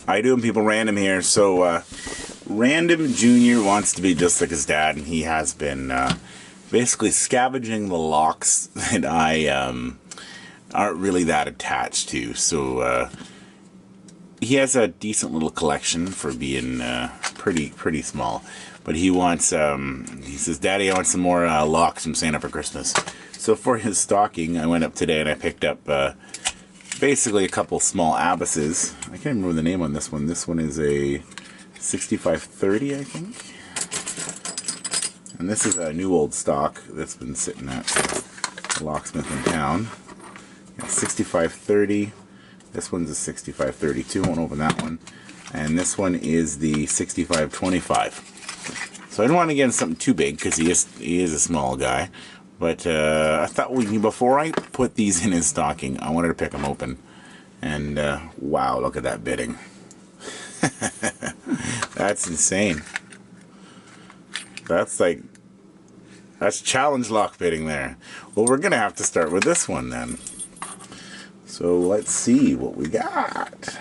I do, and people random here. So, Random Junior wants to be just like his dad, and he has been basically scavenging the locks that I aren't really that attached to. So, he has a decent little collection for being pretty small. But he wants, he says, "Daddy, I want some more locks from Santa for Christmas." So for his stocking, I went up today and I picked up basically a couple small abaces. I can't remember the name on this one. This one is a 6530, I think. And this is a new old stock that's been sitting at the locksmith in town. Yeah, 6530. This one's a 6532. Won't open that one. And this one is the 6525. So I don't want to get something too big because he is a small guy. But I thought before I put these in his stocking, I wanted to pick them open. And wow, look at that bidding. That's insane. That's challenge lock bidding there. Well, we're going to have to start with this one then. So let's see what we got.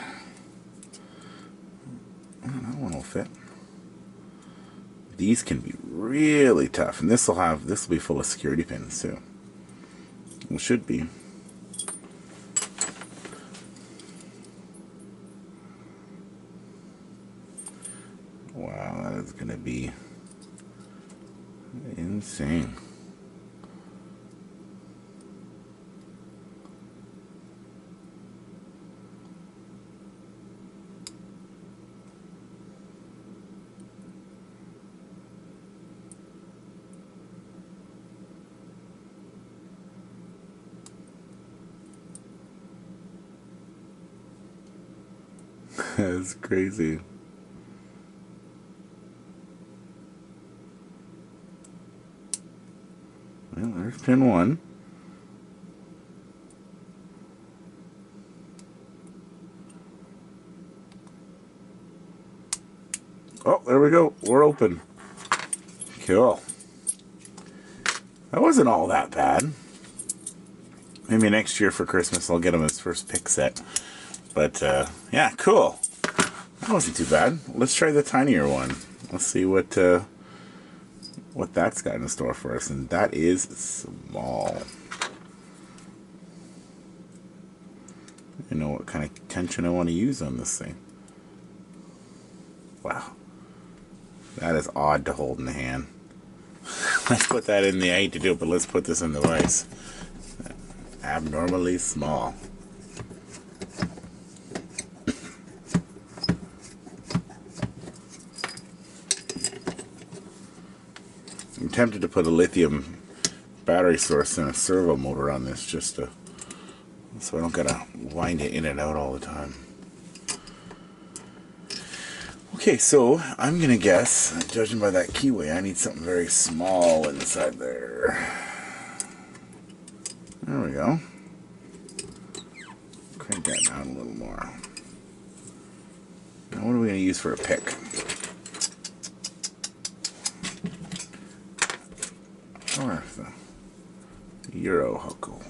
Oh, that one will fit. These can be really tough, and this will be full of security pins too. It should be. Wow, that is going to be insane. That's crazy. Well, there's pin one. Oh, there we go. We're open. Cool. That wasn't all that bad. Maybe next year for Christmas I'll get him his first pick set. But, yeah, cool. That wasn't too bad. Let's try the tinier one. Let's see what that's got in store for us. And that is small. I know what kind of tension I want to use on this thing. Wow. That is odd to hold in the hand. Let's put that in the, I hate to do it, but let's put this in the vise. Abnormally small. I'm tempted to put a lithium battery source and a servo motor on this just to, so I don't gotta wind it in and out all the time. Okay, so I'm gonna guess, judging by that keyway, I need something very small inside there. There we go. Crank that down a little more. Now what are we gonna use for a pick? Or if the Euro hook will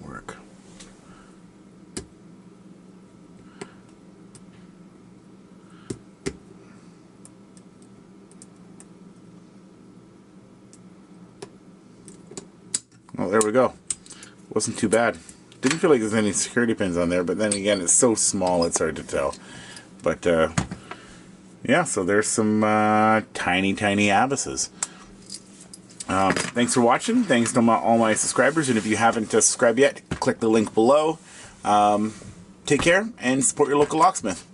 work. Oh, there we go. Wasn't too bad. Didn't feel like there's any security pins on there, but then again, it's so small it's hard to tell. But yeah, so there's some tiny abaces. Thanks for watching. Thanks to all my subscribers. And if you haven't subscribed yet, click the link below. Take care and support your local locksmith.